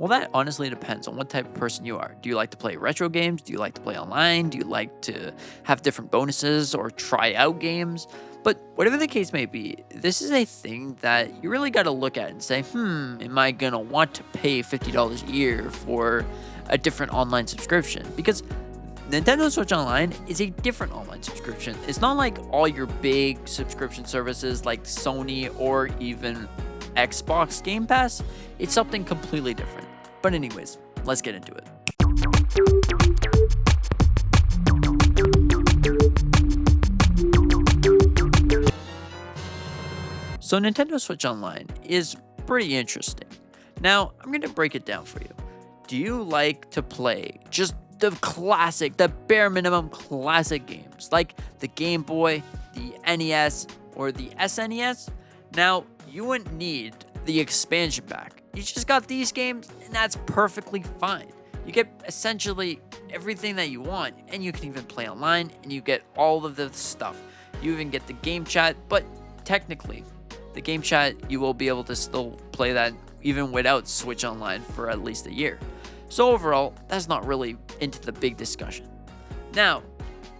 Well, that honestly depends on what type of person you are. Do you like to play retro games? Do you like to play online? Do you like to have different bonuses or try out games? But whatever the case may be, this is a thing that you really got to look at and say, am I going to want to pay $50 a year for a different online subscription? Because Nintendo Switch Online is a different online subscription. It's not like all your big subscription services like Sony or even Xbox Game Pass. It's something completely different. But anyways, let's get into it. So Nintendo Switch Online is pretty interesting. Now, I'm going to break it down for you. Do you like to play just the classic, the bare minimum classic games like the Game Boy, the NES, or the SNES? Now, you wouldn't need the expansion pack. You just got these games, and that's perfectly fine. You get essentially everything that you want, and you can even play online, and you get all of the stuff. You even get the game chat, but technically, the game chat, you will be able to still play that even without Switch Online for at least a year. So overall, that's not really into the big discussion. Now,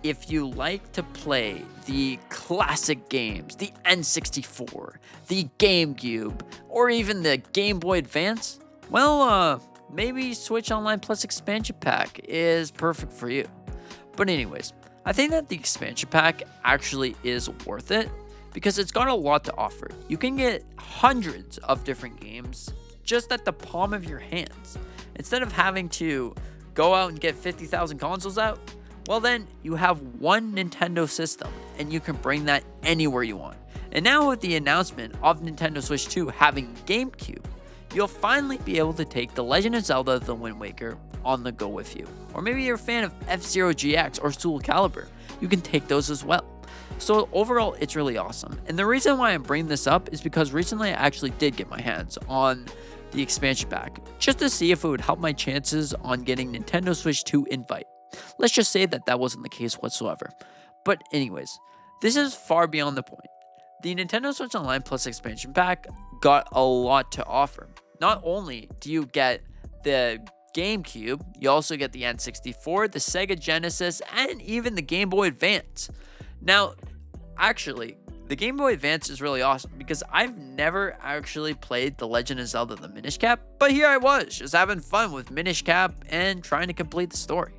if you like to play the classic games, the N64, the Gamecube, or even the Game Boy Advance, well, maybe Switch Online Plus Expansion Pack is perfect for you. But anyways, I think that the expansion pack actually is worth it because it's got a lot to offer. You can get hundreds of different games just at the palm of your hands. Instead of having to go out and get 50,000 consoles out, well then, you have one Nintendo system, and you can bring that anywhere you want. And now with the announcement of Nintendo Switch 2 having Gamecube, you'll finally be able to take The Legend of Zelda The Wind Waker on the go with you. Or maybe you're a fan of F-Zero GX or Soul Calibur, you can take those as well. So overall, it's really awesome. And the reason why I'm bringing this up is because recently I actually did get my hands on the expansion pack, just to see if it would help my chances on getting Nintendo Switch 2 Invite. Let's just say that that wasn't the case whatsoever. But anyways, this is far beyond the point. The Nintendo Switch Online Plus expansion pack got a lot to offer. Not only do you get the GameCube, you also get the N64, the Sega Genesis, and even the Game Boy Advance. Now, actually, the Game Boy Advance is really awesome because I've never actually played The Legend of Zelda The Minish Cap, but here I was, just having fun with Minish Cap and trying to complete the story.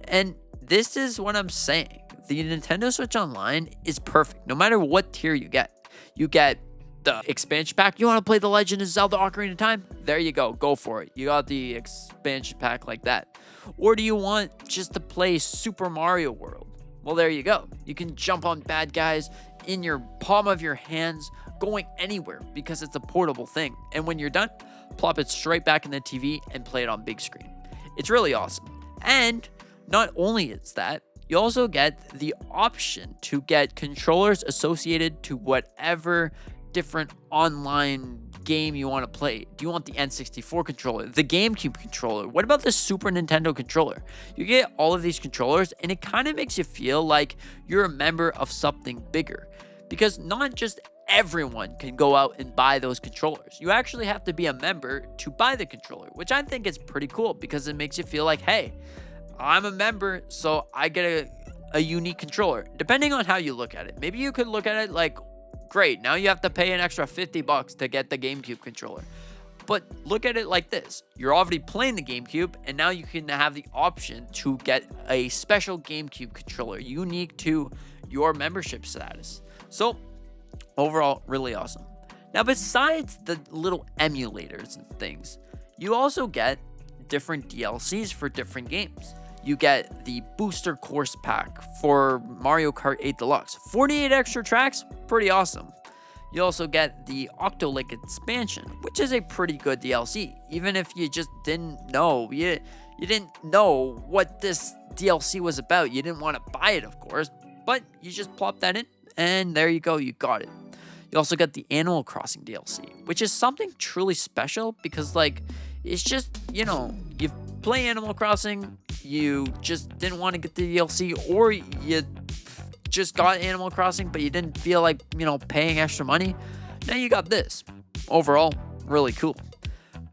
And this is what I'm saying. The Nintendo Switch Online is perfect, no matter what tier you get. You get the expansion pack. You want to play The Legend of Zelda Ocarina of Time? There you go for it. You got the expansion pack like that. Or do you want just to play Super Mario World? Well, there you go. You can jump on bad guys in your palm of your hands, going anywhere because it's a portable thing. And when you're done, plop it straight back in the TV and play it on big screen. It's really awesome. And not only is that, you also get the option to get controllers associated to whatever different online game you want to play. Do you want the N64 controller, the GameCube controller? What about the Super Nintendo controller? You get all of these controllers, and it kind of makes you feel like you're a member of something bigger. Because not just everyone can go out and buy those controllers. You actually have to be a member to buy the controller, which I think is pretty cool because it makes you feel like, hey, I'm a member, so I get a unique controller. Depending on how you look at it. Maybe you could look at it like, great, now you have to pay an extra $50 to get the GameCube controller. But look at it like this. You're already playing the GameCube, and now you can have the option to get a special GameCube controller unique to your membership status. So, overall, really awesome. Now, besides the little emulators and things, you also get different DLCs for different games. You get the Booster Course Pack for Mario Kart 8 Deluxe. 48 extra tracks, pretty awesome. You also get the Octolink Expansion, which is a pretty good DLC. Even if you just didn't know, you didn't know what this DLC was about. You didn't want to buy it, of course, but you just plop that in, and there you go, you got it. You also get the Animal Crossing DLC, which is something truly special because, like, it's just, you play Animal Crossing, you just didn't want to get the DLC, or you just got Animal Crossing, but you didn't feel like, paying extra money. Now you got this. Overall, really cool.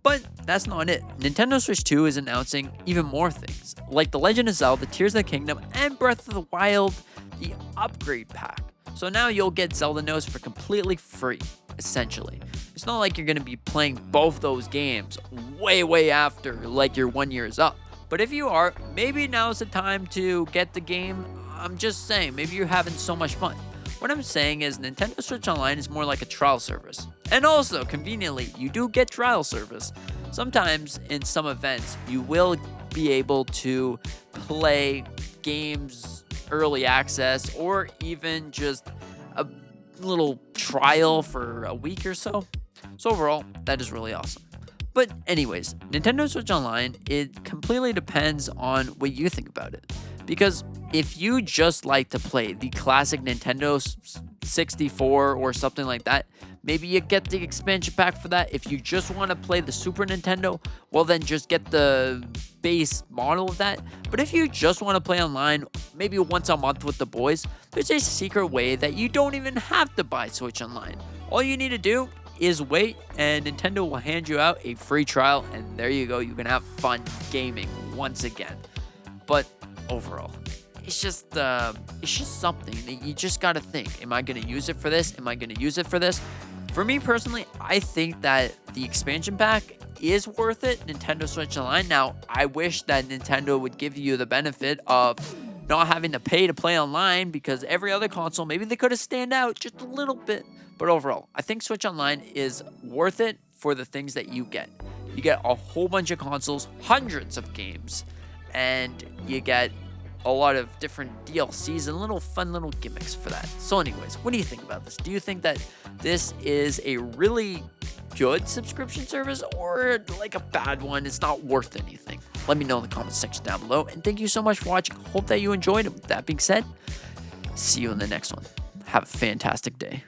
But that's not it. Nintendo Switch 2 is announcing even more things, like The Legend of Zelda, Tears of the Kingdom, and Breath of the Wild, the upgrade pack. So now you'll get Zelda Notes for completely free, essentially. It's not like you're going to be playing both those games way after like your 1 year is up. But if you are, maybe now's the time to get the game. I'm just saying, maybe you're having so much fun. What I'm saying is Nintendo Switch Online is more like a trial service. And also, conveniently, you do get trial service. Sometimes in some events, you will be able to play games early access or even just a little trial for a week or so. So overall, that is really awesome. But anyways, Nintendo Switch Online, it completely depends on what you think about it. Because if you just like to play the classic Nintendo 64 or something like that, maybe you get the expansion pack for that. If you just want to play the Super Nintendo, well then just get the base model of that. But if you just want to play online, maybe once a month with the boys, there's a secret way that you don't even have to buy Switch Online. All you need to do is wait, and Nintendo will hand you out a free trial, and there you go, you can have fun gaming once again. But overall, it's just something that you just gotta think, am I gonna use it for this? Am I gonna use it for this? For me personally, I think that the expansion pack is worth it, Nintendo Switch Online. Now, I wish that Nintendo would give you the benefit of not having to pay to play online, because every other console, maybe they could have stand out just a little bit. But overall, I think Switch Online is worth it for the things that you get. You get a whole bunch of consoles, hundreds of games, and you get a lot of different DLCs and little fun little gimmicks for that. So anyways, what do you think about this? Do you think that this is a really good subscription service or like a bad one? It's not worth anything. Let me know in the comments section down below. And thank you so much for watching. Hope that you enjoyed it. With that being said, see you in the next one. Have a fantastic day.